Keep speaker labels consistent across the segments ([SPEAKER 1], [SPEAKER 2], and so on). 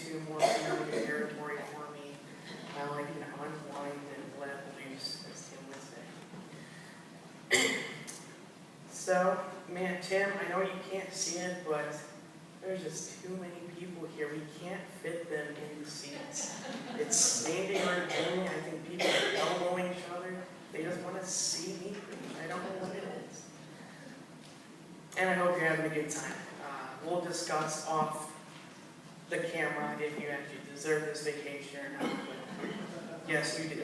[SPEAKER 1] into more familiar territory for me. Now I can unwind and let loose, as Tim would say. So, man, Tim, I know you can't see it, but there's just too many people here. We can't fit them in the seats. It's standing room only. I think people are elbowing each other. They just want to see me preach. I don't know what it is. And I hope you're having a good time. We'll discuss off the camera if you actually deserve this vacation or not. But yes, you do.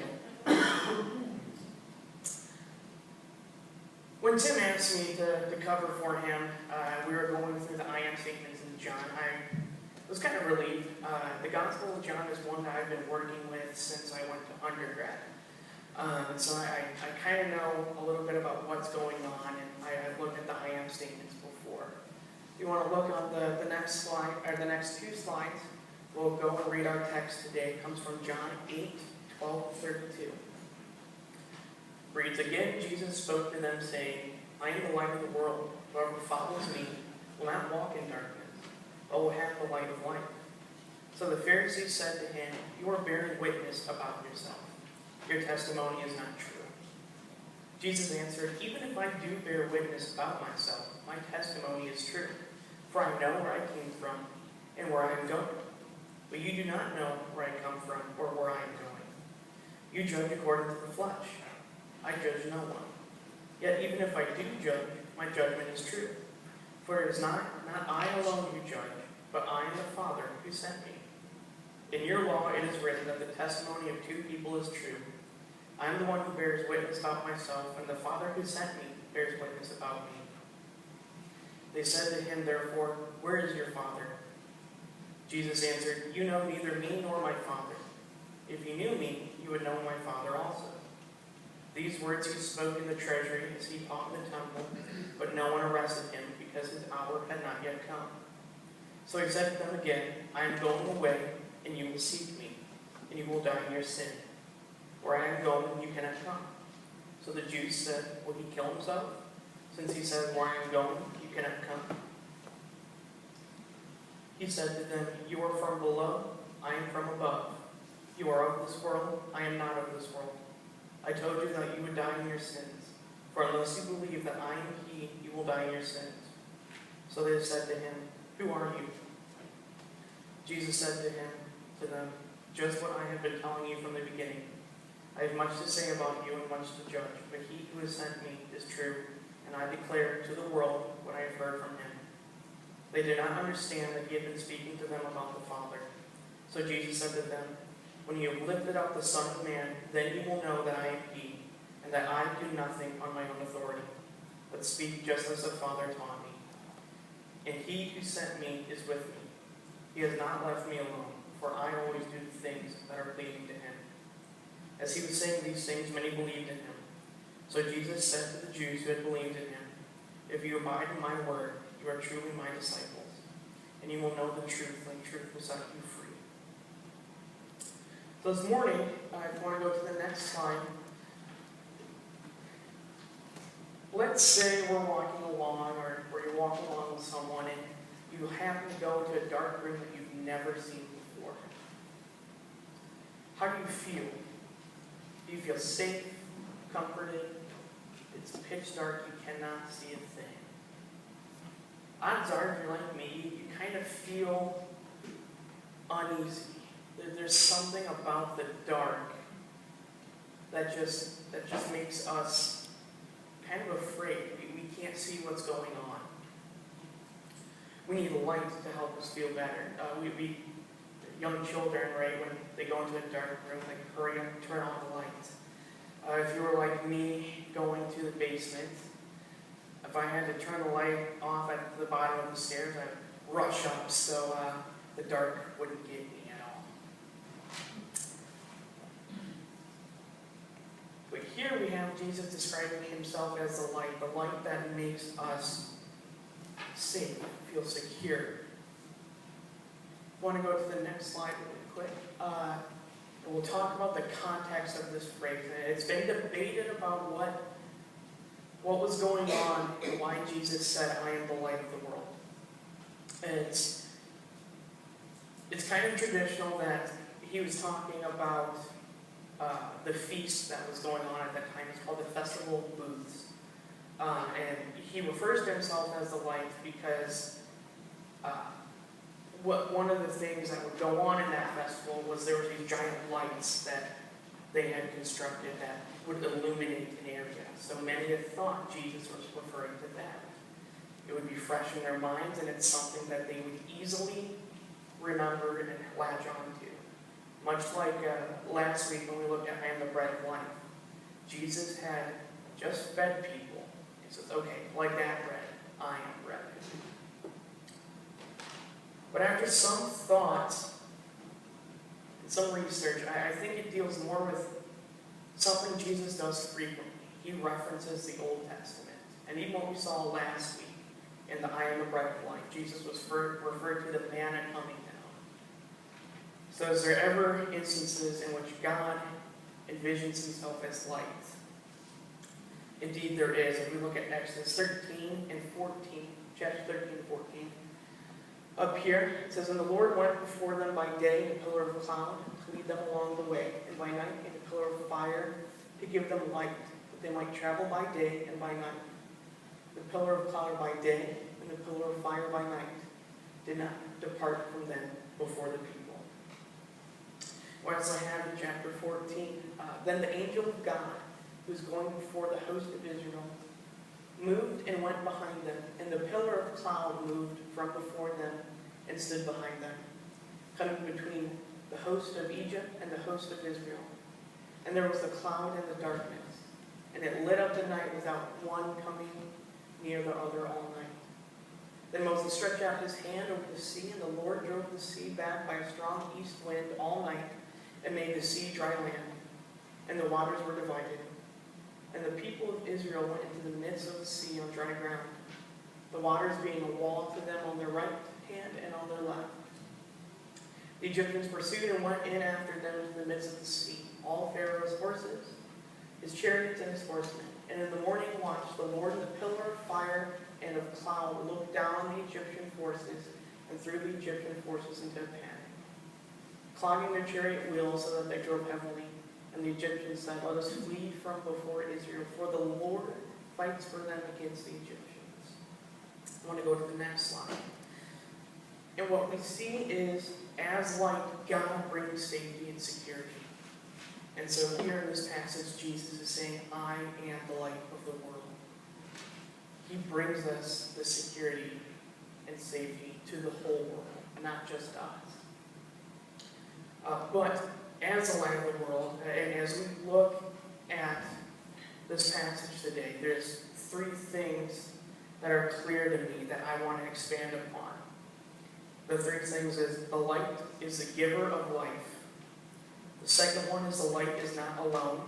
[SPEAKER 1] When Tim asked me to cover for him, we were going through the I am statements in John. I was kind of relieved. The Gospel of John is one that I've been working with since I went to undergrad. So I kind of know a little bit about what's going on, and I've looked at the I am statements before. If you want to look on the next slide, or the next two slides, we'll go and read our text today. It comes from John 8:12-32. Reads again, Jesus spoke to them, saying, I am the light of the world. Whoever follows me will not walk in darkness, but will have the light of life. So the Pharisees said to him, you are bearing witness about yourself. Your testimony is not true. Jesus answered, even if I do bear witness about myself, my testimony is true. For I know where I came from and where I am going. But you do not know where I come from or where I am going. You judge according to the flesh. I judge no one. Yet even if I do judge, my judgment is true. For it is not I alone who judge, but I and the Father who sent me. In your law it is written that the testimony of two people is true. I am the one who bears witness about myself, and the Father who sent me bears witness about me. They said to him, therefore, where is your Father? Jesus answered, you know neither me nor my Father. If you knew me, you would know my Father also. These words he spoke in the treasury as he taught in the temple, but no one arrested him because his hour had not yet come. So he said to them again, I am going away, and you will seek me, and you will die in your sin. Where I am going, you cannot come. So the Jews said, will he kill himself? Since he said, where I am going, you cannot come. He said to them, you are from below, I am from above. You are of this world, I am not of this world. I told you that you would die in your sins. For unless you believe that I am he, you will die in your sins. So they said to him, who are you? Jesus said to them, just what I have been telling you from the beginning. I have much to say about you and much to judge, but he who has sent me is true, and I declare to the world what I have heard from him. They did not understand that he had been speaking to them about the Father. So Jesus said to them, when you have lifted up the Son of Man, then you will know that I am he, and that I do nothing on my own authority, but speak just as the Father taught me. And he who sent me is with me. He has not left me alone, for I always do the things that are pleasing to him. As he was saying these things, many believed in him. So Jesus said to the Jews who had believed in him, if you abide in my word, you are truly my disciples, and you will know the truth, and truth will set you free. So this morning, I want to go to the next slide. Let's say we're walking along, or you're walking along with someone, and you happen to go into a dark room that you've never seen before. How do you feel? Do you feel safe, comforted? It's pitch dark, you cannot see a thing. Odds are, if you're like me, you kind of feel uneasy. There's something about the dark that just makes us kind of afraid. We can't see what's going on. We need light to help us feel better. Young children, right, when they go into a dark room, they hurry up, turn on the light. If you were like me, going to the basement, if I had to turn the light off at the bottom of the stairs, I'd rush up so the dark wouldn't get me at all. But here we have Jesus describing himself as the light that makes us safe, feel secure. I want to go to the next slide really quick. And we'll talk about the context of this phrase. And it's been debated about what was going on and why Jesus said, I am the light of the world. And It's kind of traditional that he was talking about the feast that was going on at that time. It's called the Festival of Booths. And he refers to himself as the light because one of the things that would go on in that festival was there were these giant lights that they had constructed that would illuminate an area. So many had thought Jesus was referring to that. It would be fresh in their minds, and it's something that they would easily remember and latch on to. Much like last week when we looked at I am the bread of life. Jesus had just fed people. He says, okay, like that bread, I am bread. But after some thought and some research, I think it deals more with something Jesus does frequently. He references the Old Testament. And even what we saw last week in the I am the bread of life, Jesus was referred to the manna coming down. So is there ever instances in which God envisions himself as light? Indeed there is. If we look at Exodus 13 and 14, chapter 13 and 14, up here it says, and the Lord went before them by day in a pillar of cloud to lead them along the way, and by night in a pillar of fire to give them light, that they might travel by day and by night. The pillar of cloud by day and the pillar of fire by night did not depart from them before the people. Or as I have in chapter 14, then the angel of God, who was going before the host of Israel, moved and went behind them, and the pillar of cloud moved from before them and stood behind them, coming between the host of Egypt and the host of Israel. And there was the cloud and the darkness, and it lit up the night without one coming near the other all night. Then Moses stretched out his hand over the sea, and the Lord drove the sea back by a strong east wind all night, and made the sea dry land, and the waters were divided. And the people of Israel went into the midst of the sea on dry ground, the waters being a wall to them on their right hand and on their left. The Egyptians pursued and went in after them into the midst of the sea, all Pharaoh's horses, his chariots, and his horsemen. And in the morning watch, the Lord in the pillar of fire and of cloud looked down on the Egyptian forces and threw the Egyptian forces into a panic, clogging their chariot wheels so that they drove heavily. And the Egyptians said, let us flee from before Israel, for the Lord fights for them against the Egyptians. I want to go to the next slide. And what we see is, as light, God brings safety and security. And so here in this passage, Jesus is saying, I am the light of the world. He brings us the security and safety to the whole world, not just us. But as the light of the world, and as we look at this passage today, there's three things that are clear to me that I want to expand upon. The three things is the light is the giver of life. The second one is the light is not alone.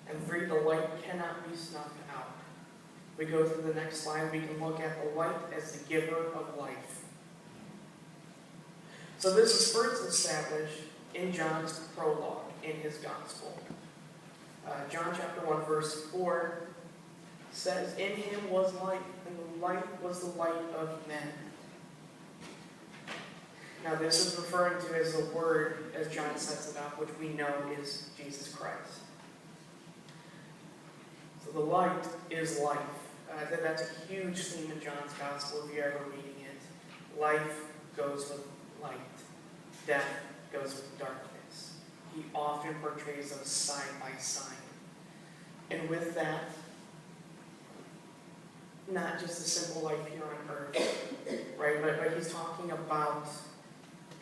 [SPEAKER 1] And three, the light cannot be snuffed out. We go to the next slide, we can look at the light as the giver of life. So this is first established in John's prologue in his gospel. John chapter 1 verse 4 says, in him was light, and the light was the light of men. Now this is referring to as the Word, as John sets it up, which we know is Jesus Christ. So the light is life. That's a huge theme in John's gospel if you're ever reading it. Life goes with light. Death goes with darkness. He often portrays those side by side. And with that, not just a simple life here on earth, right? But he's talking about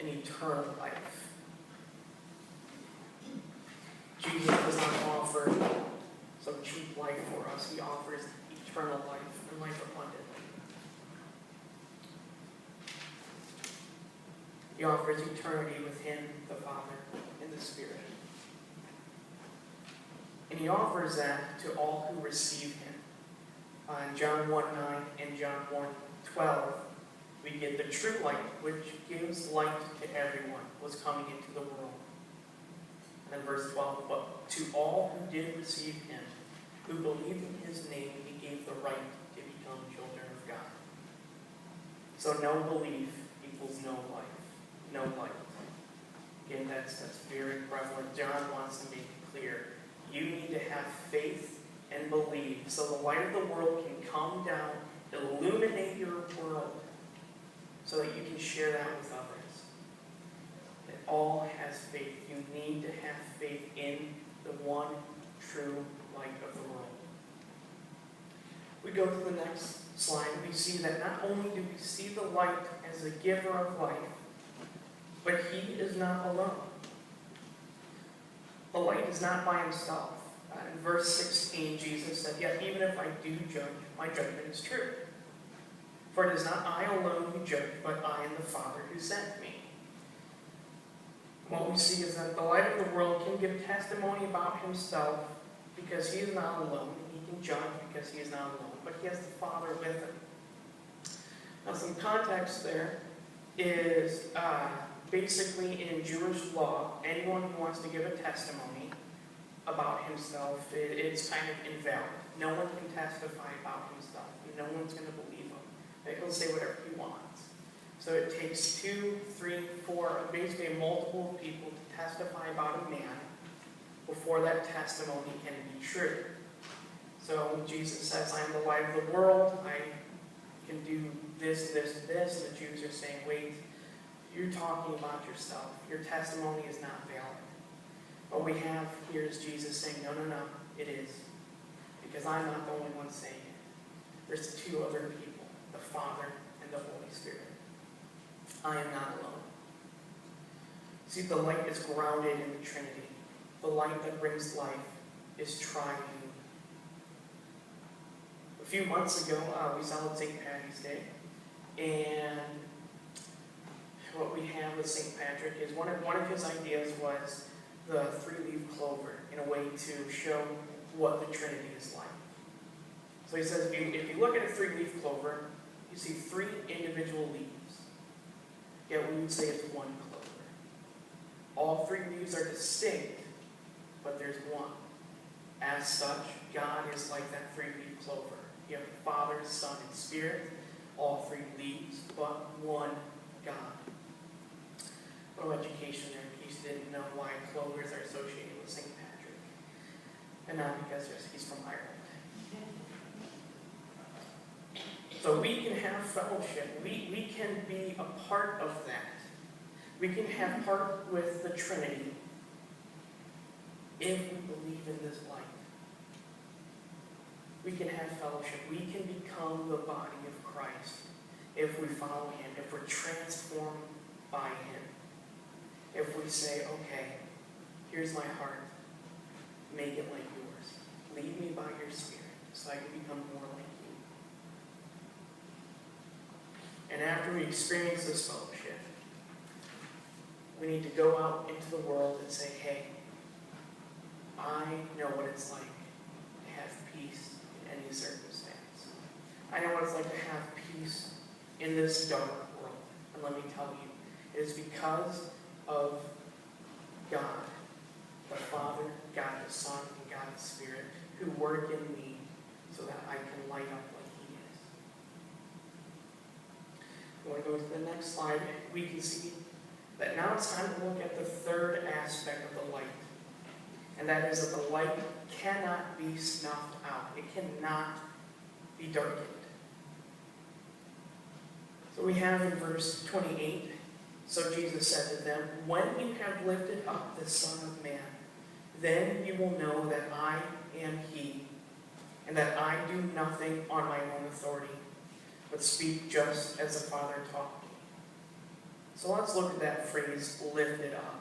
[SPEAKER 1] an eternal life. Jesus does not offer some cheap life for us. He offers eternal life and life abundantly. He offers eternity with him, the Father, and the Spirit. And he offers that to all who receive him. In John 1:9 and John 1:12, we get the true light, which gives light to everyone, was coming into the world. And then verse 12, but to all who did receive him, who believed in his name, he gave the right to become children of God. So no belief equals no life. no light. Again, that's very prevalent. John wants to make it clear. You need to have faith and believe so the light of the world can come down, illuminate your world, so that you can share that with others. It all has faith. You need to have faith in the one true light of the world. We go to the next slide. We see that not only do we see the light as the giver of life, but he is not alone. The light is not by himself. In verse 16, Jesus said, "Yet even if I do judge, my judgment is true. For it is not I alone who judge, but I and the Father who sent me." What we see is that the light of the world can give testimony about himself because he is not alone. He can judge because he is not alone, but he has the Father with him. Now, some context there is basically in Jewish law, anyone who wants to give a testimony about himself, it's kind of invalid. No one can testify about himself. No one's going to believe him. He'll say whatever he wants. So it takes 2, 3, 4, basically a multiple of people to testify about a man before that testimony can be true. So when Jesus says, "I am the light of the world, I can do this, this, and this," and the Jews are saying, "Wait, you're talking about yourself. Your testimony is not valid." What we have here is Jesus saying, "No, no, no, it is. Because I'm not the only one saying it. There's 2 other people, the Father and the Holy Spirit. I am not alone." See, the light is grounded in the Trinity. The light that brings life is triune. A few months ago, we celebrated St. Patty's Day, and what we have with St. Patrick is one of his ideas was the 3-leaf clover in a way to show what the Trinity is like. So he says, if you look at a 3-leaf clover, you see 3 individual leaves. Yet we would say it's one clover. All 3 leaves are distinct, but there's one. As such, God is like that 3-leaf clover. You have the Father, Son, and Spirit, all 3 leaves, but one God. A little education there in case you didn't know why clovers are associated with St. Patrick. And not because he's from Ireland. So we can have fellowship. We can be a part of that. We can have part with the Trinity if we believe in this light. We can have fellowship. We can become the body of Christ if we follow him, if we're transformed by him. If we say, "Okay, here's my heart. Make it like yours. Lead me by your Spirit so I can become more like you." And after we experience this fellowship, we need to go out into the world and say, "Hey, I know what it's like to have peace in any circumstance. I know what it's like to have peace in this dark world. And let me tell you, it is because of God, the Father, God the Son, and God the Spirit, who work in me so that I can light up like he is." I want to go to the next slide. We can see that now it's time to look at the third aspect of the light. And that is that the light cannot be snuffed out. It cannot be darkened. So we have in verse 28, "So Jesus said to them, 'When you have lifted up the Son of Man, then you will know that I am he, and that I do nothing on my own authority, but speak just as the Father taught me.'" So let's look at that phrase, "lifted up."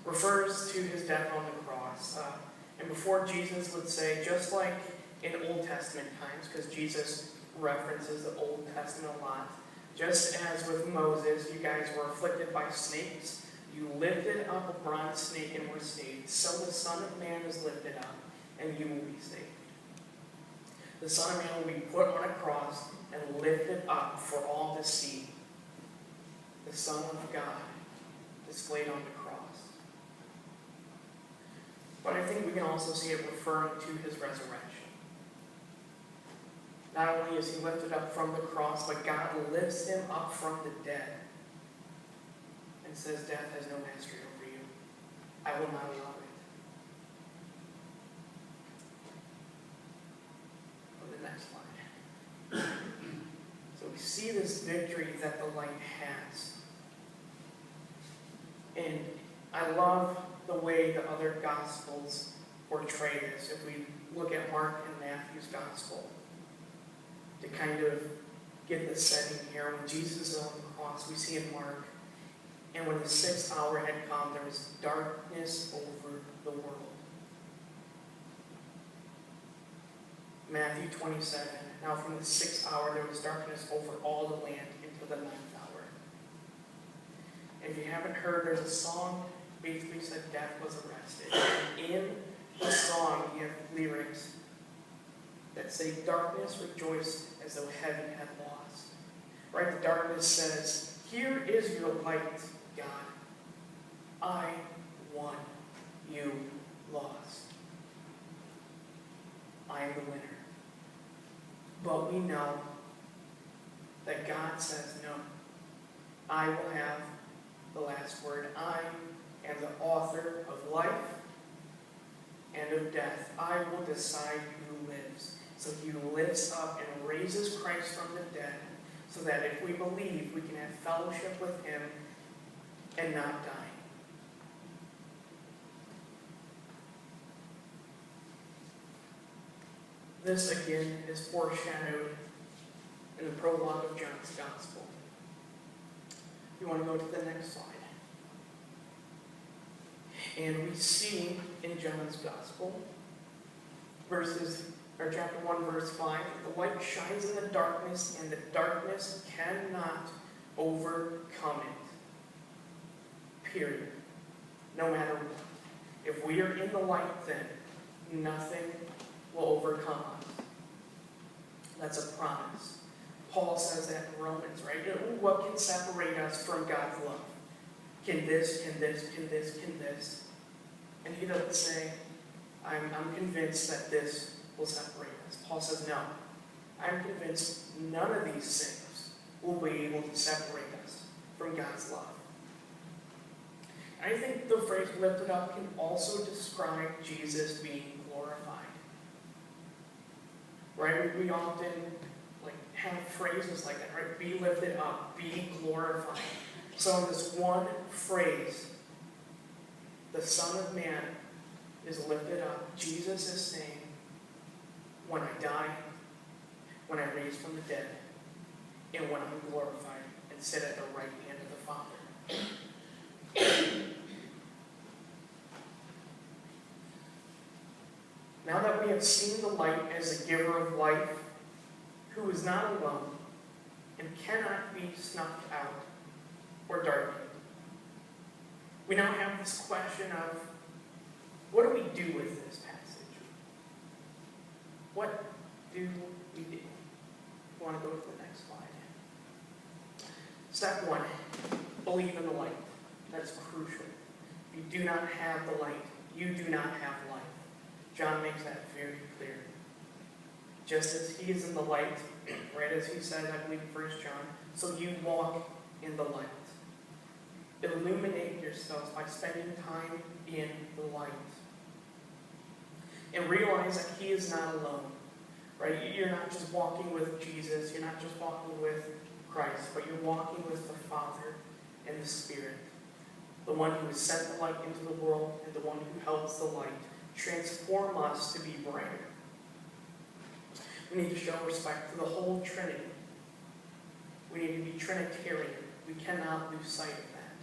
[SPEAKER 1] Refers to his death on the cross. And before Jesus would say, just like in Old Testament times, because Jesus references the Old Testament a lot, just as with Moses, you guys were afflicted by snakes, you lifted up a bronze snake and were saved. So the Son of Man is lifted up, and you will be saved. The Son of Man will be put on a cross and lifted up for all to see. The Son of God displayed on the cross. But I think we can also see it referring to his resurrection. Not only is he lifted up from the cross, but God lifts him up from the dead. and says death has no mastery over you. I will not allow it. Go to the next slide. So we see this victory that the light has. And I love the way the other Gospels portray this. If we look at Mark and Matthew's Gospel, to kind of get the setting here, when Jesus is on the cross, we see in Mark, and when the 6th hour had come, there was darkness over the world. Matthew 27, now from the 6th hour there was darkness over all the land into the 9th hour. And if you haven't heard, there's a song basically said death was arrested. And in the song you have lyrics that say, darkness rejoiced as though heaven had lost. Right? The darkness says, here is your light, God. I won. You lost. I am the winner. But we know that God says, no, I will have the last word. I am the author of life and of death. I will decide who lives. So he lifts up and raises Christ from the dead, so that if we believe, we can have fellowship with him and not die. This again is foreshadowed in the prologue of John's Gospel. You want to go to the next slide. And we see in John's Gospel, chapter 1, verse 5, the light shines in the darkness, and the darkness cannot overcome it. Period. No matter what. If we are in the light, then nothing will overcome us. That's a promise. Paul says that in Romans, right? What can separate us from God's love? Can this? And he doesn't say, I'm convinced that this will separate us. Paul says, no. I'm convinced none of these things will be able to separate us from God's love. And I think the phrase lifted up can also describe Jesus being glorified. Right? We often have phrases like that, right? Be lifted up, be glorified. So in this one phrase, the Son of Man is lifted up. Jesus is saying, when I die, when I raise from the dead, and when I'm glorified and sit at the right hand of the Father. Now that we have seen the light as a giver of life, who is not alone and cannot be snuffed out or darkened, we now have this question of, what do we do with this passage? What do we do? I want to go to the next slide. Step 1, believe in the light. That's crucial. If you do not have the light, you do not have life. John makes that very clear. Just as he is in the light, right as he said, I believe in 1 John, so you walk in the light. Illuminate yourselves by spending time in the light. And realize that he is not alone. Right? You're not just walking with Jesus, you're not just walking with Christ, but you're walking with the Father and the Spirit. The one who has sent the light into the world and the one who helps the light transform us to be brighter. We need to show respect to the whole Trinity. We need to be Trinitarian. We cannot lose sight of that.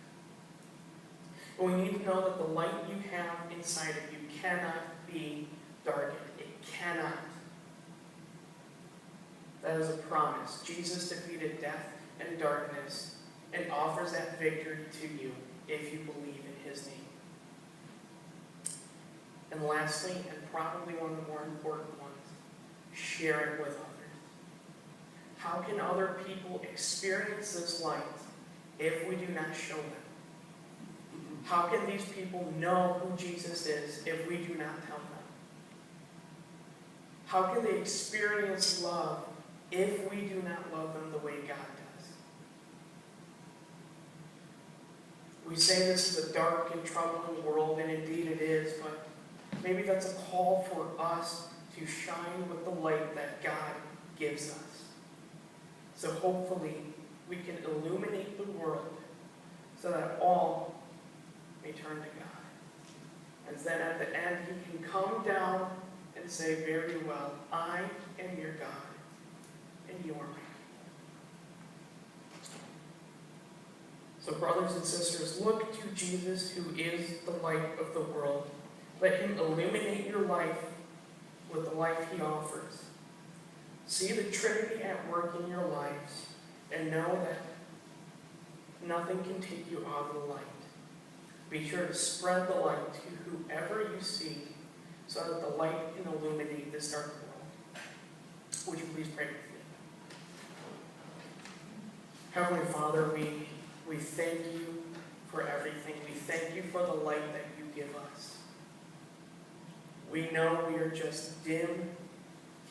[SPEAKER 1] And we need to know that the light you have inside of you cannot be darkened. It cannot. That is a promise. Jesus defeated death and darkness and offers that victory to you if you believe in his name. And lastly, and probably one of the more important ones, share it with others. How can other people experience this light if we do not show them? How can these people know who Jesus is if we do not tell them? How can they experience love if we do not love them the way God does? We say this is a dark and troubling world, and indeed it is, but maybe that's a call for us to shine with the light that God gives us. So hopefully we can illuminate the world so that all may turn to God. And then at the end he can come down and say, very well, I am your God, and you are my people. So brothers and sisters, look to Jesus, who is the light of the world. Let him illuminate your life with the life he offers. See the Trinity at work in your lives, and know that nothing can take you out of the light. Be sure to spread the light to whoever you see, so that the light can illuminate this dark world. Would you please pray with me? Heavenly Father, we thank you for everything. We thank you for the light that you give us. We know we are just dim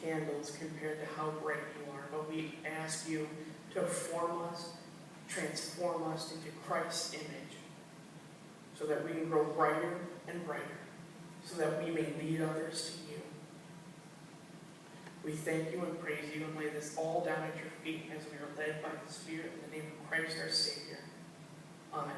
[SPEAKER 1] candles compared to how bright you are, but we ask you to form us, transform us into Christ's image, so that we can grow brighter and brighter, so that we may lead others to you. We thank you and praise you and lay this all down at your feet as we are led by the Spirit in the name of Christ our Savior. Amen.